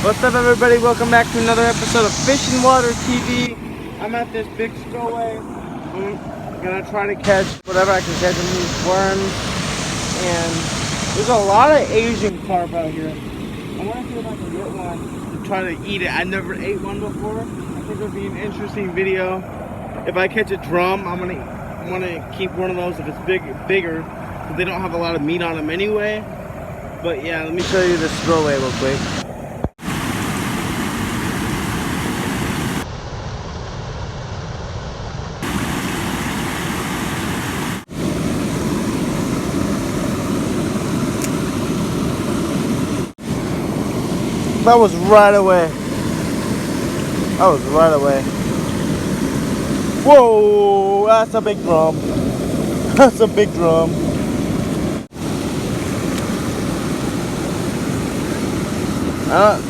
What's up, everybody? Welcome back to another episode of Fish and Water TV. I'm at this big spillway. I'm gonna try to catch whatever I can catch in these worms. And there's a lot of Asian carp out here. I want to see if I can get one to try to eat it. I never ate one before. I think it'll be an interesting video. If I catch a drum, I'm gonna keep one of those if it's bigger. Because they don't have a lot of meat on them anyway. But yeah, let me show you the spillway real quick. That was right away. That was right away. Whoa, that's a big drum. That's a big drum.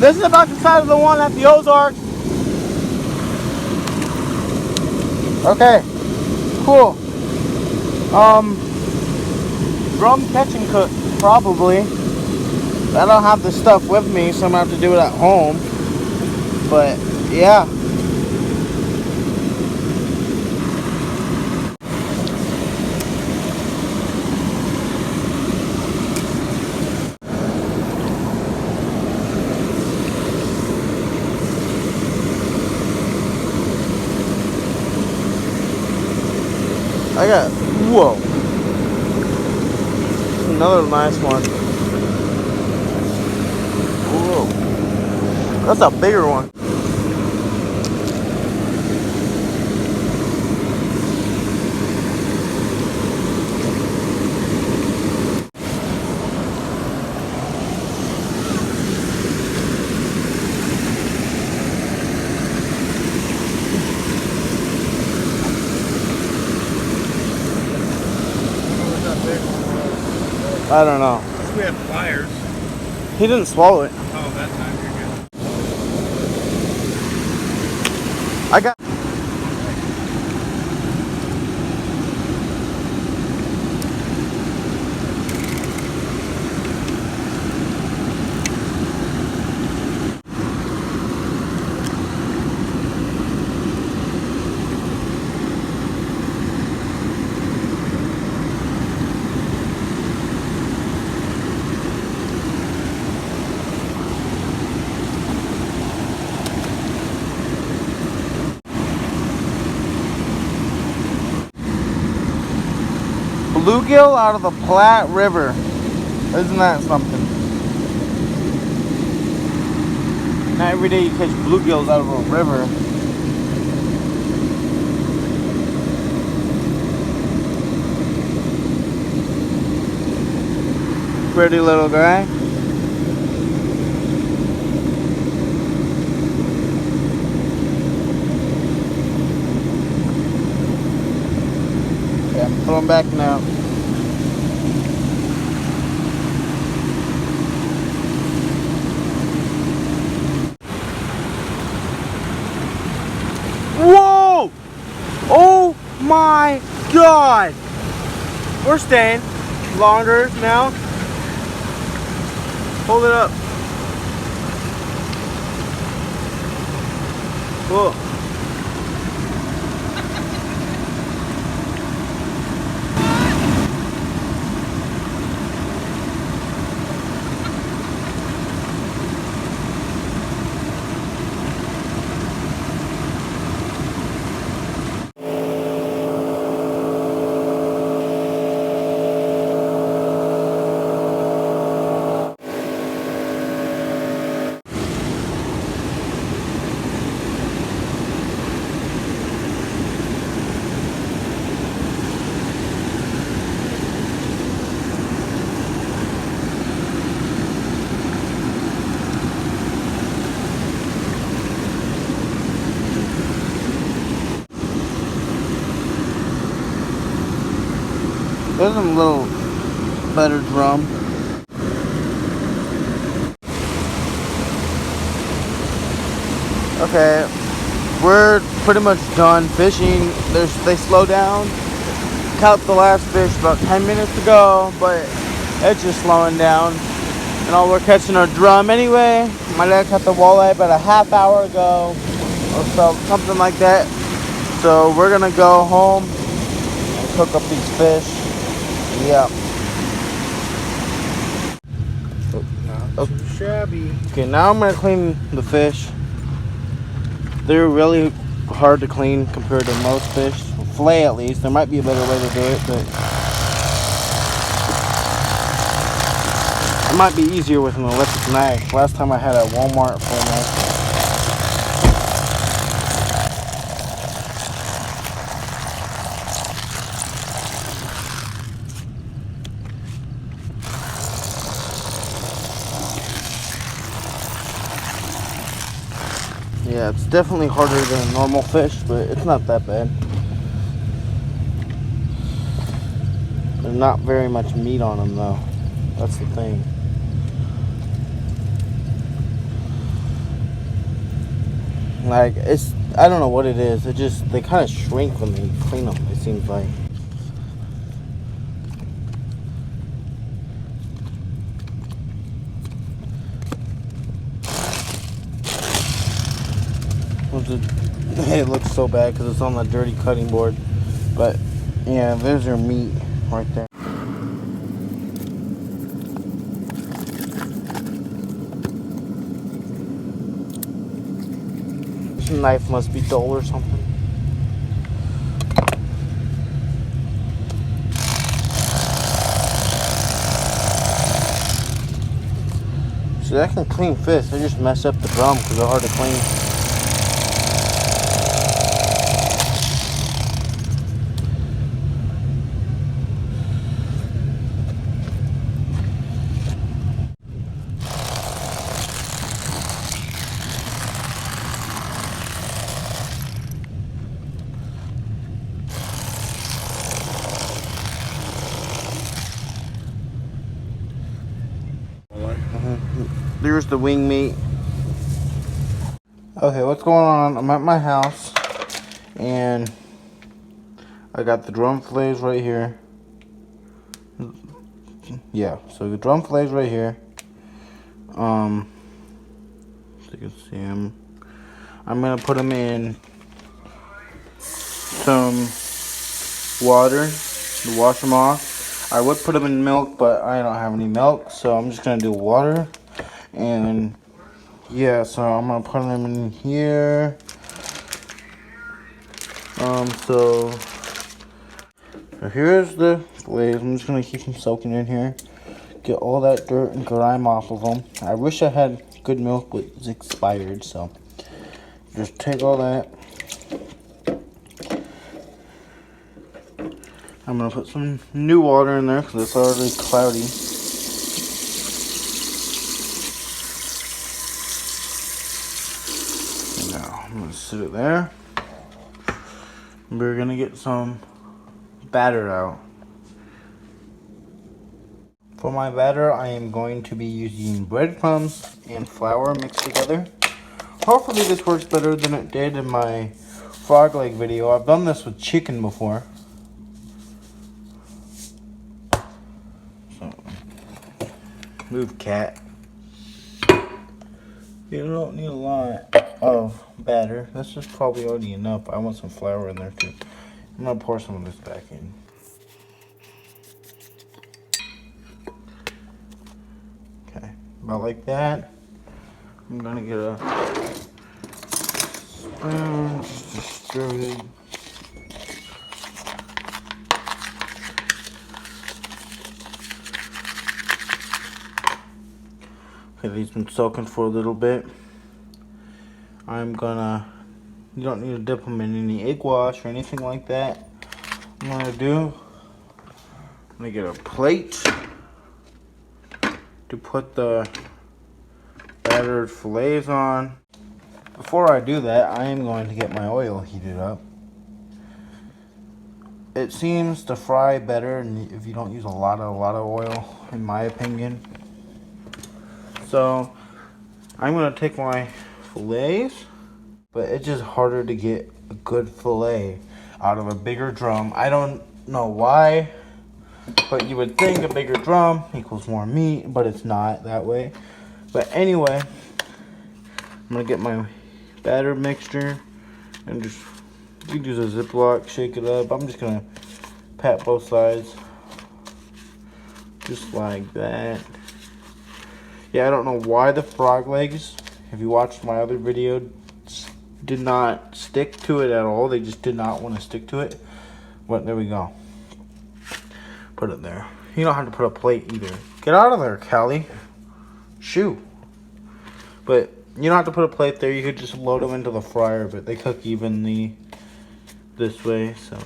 This is about the size of the one at the Ozarks. Okay, cool. Drum catch and cook, probably. I don't have the stuff with me, so I'm gonna have to do it at home. But yeah. I got, whoa. Another nice one. Whoa. That's a bigger one. I don't know. We had pliers. He didn't swallow it. Oh, that time you're good. I got. Bluegill out of the Platte River. Isn't that something? Not every day you catch bluegills out of a river. Pretty little guy. Okay, I'm pulling back now. Whoa! Oh my God! We're staying longer now. Hold it up. Whoa. There's a little better drum. Okay, we're pretty much done fishing. They slow down. Caught the last fish about 10 minutes ago, but it's just slowing down. we're catching our drum anyway. My dad caught the walleye about a half hour ago or so, something like that. So we're gonna go home and cook up these fish. Yeah. Not too shabby. Okay, now I'm gonna clean the fish. They're really hard to clean compared to most fish. Fillet at least. There might be a better way to do it, but it might be easier with an electric knife. Last time I had a Walmart full knife. Yeah, it's definitely harder than normal fish, but it's not that bad. There's not very much meat on them though. That's the thing. Like, I don't know what it is. They kind of shrink when they clean them, it seems like. It looks so bad because it's on the dirty cutting board. But, yeah, there's your meat right there. This knife must be dull or something. See, I can clean fish. I just mess up the drum because they're hard to clean. There's the wing meat. Okay, what's going on? I'm at my house and I got the drum fillets right here. Yeah, so the drum fillets right here. So you can see them. I'm gonna put them in some water to wash them off. I would put them in milk, but I don't have any milk, so I'm just gonna do water. And yeah, so I'm gonna put them in here. So here's the fillets. I'm just gonna keep them soaking in here. Get all that dirt and grime off of them. I wish I had good milk, but it's expired, so just take all that. I'm gonna put some new water in there because it's already cloudy. Now I'm gonna sit it there. We're gonna get some batter out. For my batter, I am going to be using breadcrumbs and flour mixed together. Hopefully this works better than it did in my frog leg video. I've done this with chicken before. So, move, cat. You don't need a lot of batter. That's just probably already enough. I want some flour in there too. I'm gonna pour some of this back in. Okay, about like that. I'm gonna get a spoon, just stir it. Okay, these been soaking for a little bit. You don't need to dip them in any egg wash or anything like that. I'm gonna get a plate to put the battered fillets on. Before I do that, I am going to get my oil heated up. It seems to fry better if you don't use a lot of oil, in my opinion. So I'm gonna take my fillets, but it's just harder to get a good fillet out of a bigger drum. I don't know why, But you would think a bigger drum equals more meat, but it's not that way. But anyway, I'm gonna get my batter mixture and just, you can use a Ziploc, shake it up. I'm just gonna pat both sides, just like that. Yeah, I don't know why the frog legs, if you watched my other video, did not stick to it at all. They just did not want to stick to it. But there we go. Put it there. You don't have to put a plate either. Get out of there, Callie. Shoo. But you don't have to put a plate there. You could just load them into the fryer, but they cook evenly this way, so.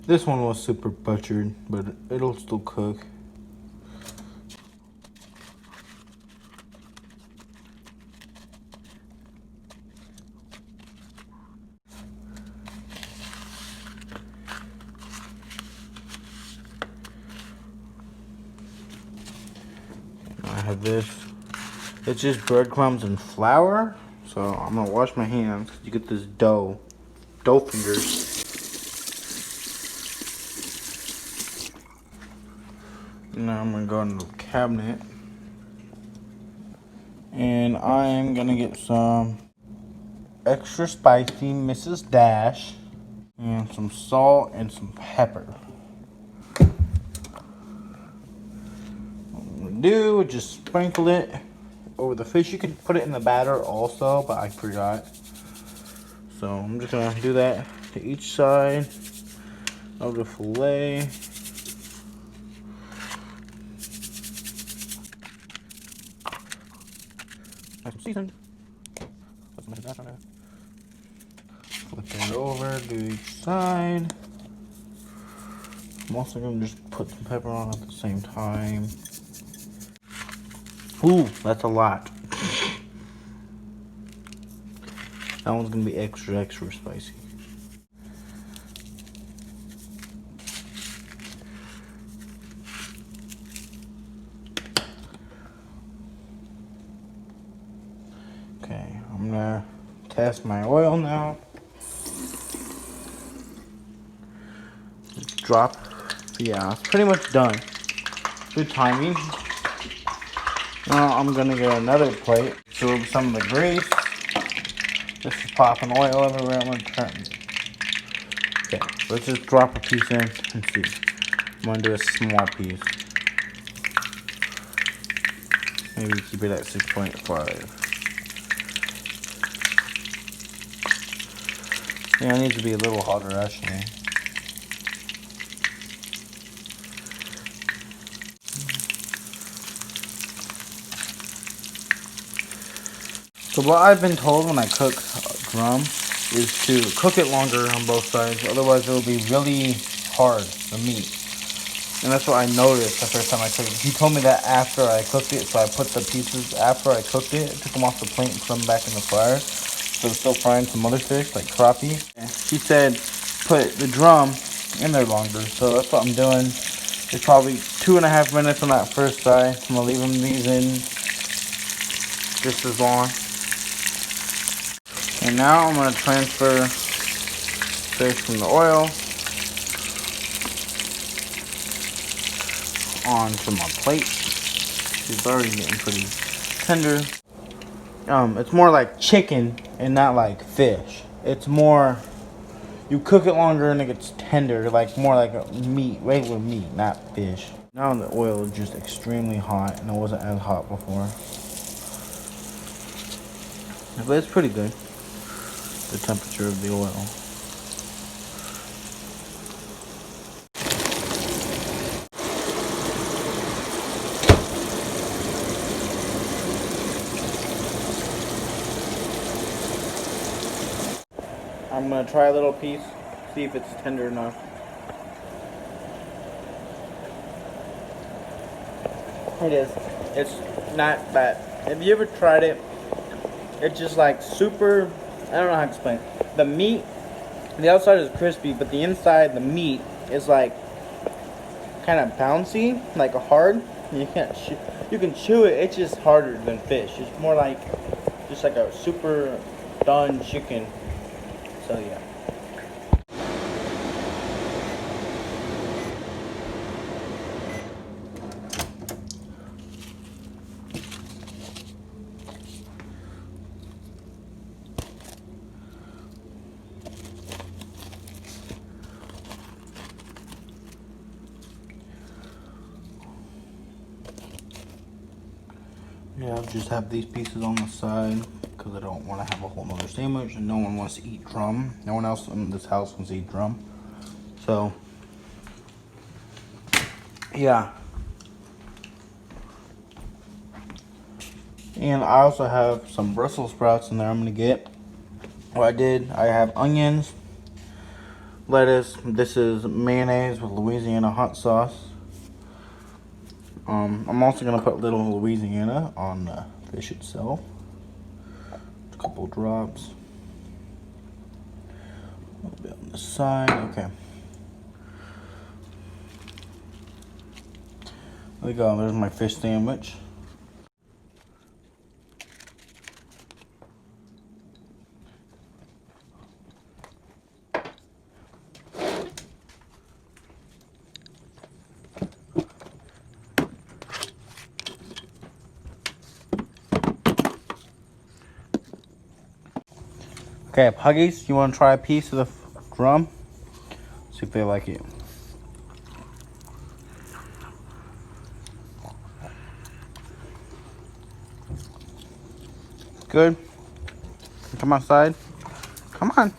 This one was super butchered, but it'll still cook. I have this. It's just breadcrumbs and flour. So I'm gonna wash my hands because you get this dough fingers. Now I'm gonna go into the cabinet and I'm gonna get some extra spicy Mrs. Dash and some salt and some pepper. What I'm gonna do is just sprinkle it over the fish. You can put it in the batter also, but I forgot. So I'm just gonna do that to each side of the fillet. Nice and seasoned. Put some dash on there. Flip it over, do each side. I'm also gonna just put some pepper on at the same time. Ooh, that's a lot. That one's gonna be extra spicy. Okay, I'm gonna test my oil now. Just drop. Yeah, it's pretty much done. Good timing. Now I'm gonna get another plate. Absorb some of the grease. This is popping oil everywhere. I'm gonna turn. Okay, let's just drop a piece in and see. I'm gonna do a small piece. Maybe keep it at 6.5. Yeah, it needs to be a little hotter actually. So what I've been told when I cook drum is to cook it longer on both sides, otherwise it will be really hard, the meat. And that's what I noticed the first time I cooked it. He told me that after I cooked it, so I put the pieces after I cooked it, took them off the plate and put them back in the fryer. So I'm still frying some other fish, like crappie. And he said put the drum in there longer, so that's what I'm doing. It's probably 2.5 minutes on that first side. I'm gonna leave them these in just as long. And now I'm going to transfer fish from the oil onto my plate. It's already getting pretty tender. It's more like chicken and not like fish. It's more, you cook it longer and it gets tender, like more like a meat, regular meat, not fish. Now the oil is just extremely hot and it wasn't as hot before. But it's pretty good. The temperature of the oil. I'm gonna try a little piece, see if it's tender enough. It is. It's not bad. Have you ever tried it It's just like super, I don't know how to explain it. The meat, the outside is crispy, but the inside, the meat is like kind of bouncy, like a hard. You can't you can chew it. It's just harder than fish. It's more like just like a super done chicken. So yeah. Yeah, I'll just have these pieces on the side because I don't want to have a whole nother sandwich, and no one wants to eat drum. No one else in this house wants to eat drum. So, yeah. And I also have some Brussels sprouts in there I'm going to get. What I have onions, lettuce. This is mayonnaise with Louisiana hot sauce. I'm also going to put little Louisiana on the fish itself. A couple drops. A little bit on the side. Okay. There we go. There's my fish sandwich. Okay, Puggies, you want to try a piece of the drum? See if they like it. Good. Come outside. Come on.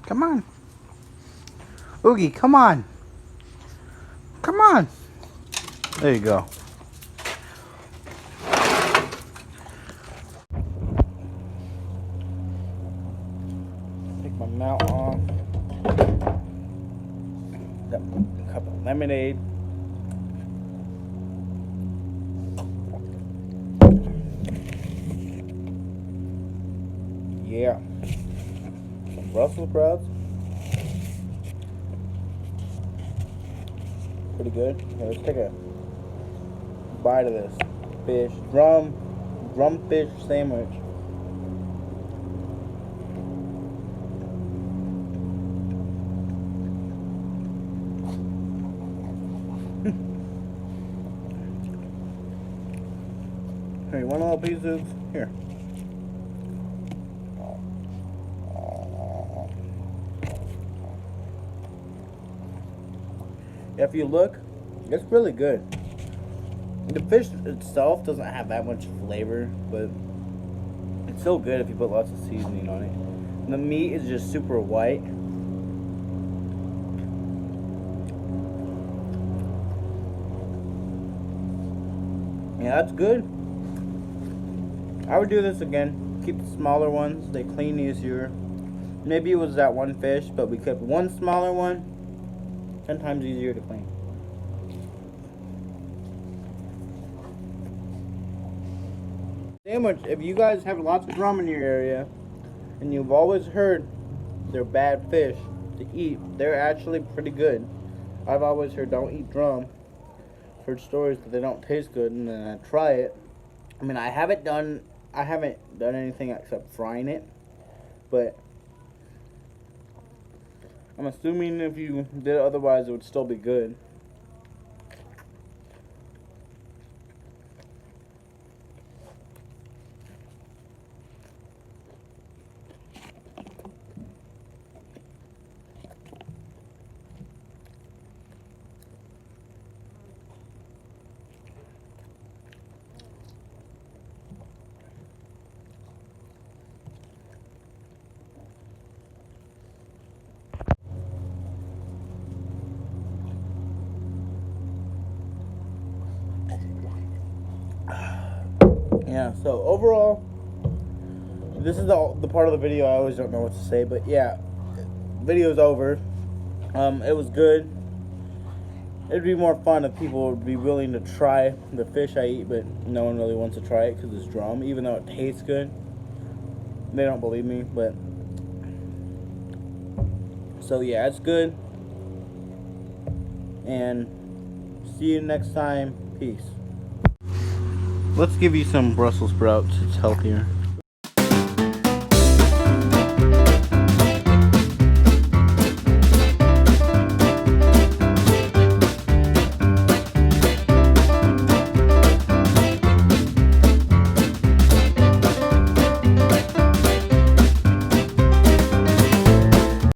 Come on. Oogie, come on. Come on. There you go. Take my mount off. Got a cup of lemonade. Yeah. Some Brussels sprouts. Pretty good. Okay, let's take a bite of this fish. Drum fish sandwich. Hey, one little piece of here. If you look, it's really good. The fish itself doesn't have that much flavor, but it's still good if you put lots of seasoning on it. And the meat is just super white. Yeah, that's good. I would do this again. Keep the smaller ones. They clean easier. Maybe it was that one fish, but we kept one smaller one. 10 times easier to clean. Sandwich, if you guys have lots of drum in your area, and you've always heard they're bad fish to eat, they're actually pretty good. I've always heard don't eat drum. Heard stories that they don't taste good, and then I try it. I mean, I haven't done anything except frying it, but I'm assuming if you did it otherwise, it would still be good. Yeah, so overall, this is the part of the video I always don't know what to say, but yeah, video's over. It was good. it'd be more fun if people would be willing to try the fish I eat, but no one really wants to try it because it's drum, even though it tastes good. They don't believe me, but so yeah, it's good. And see you next time. Peace. Let's give you some Brussels sprouts. It's healthier.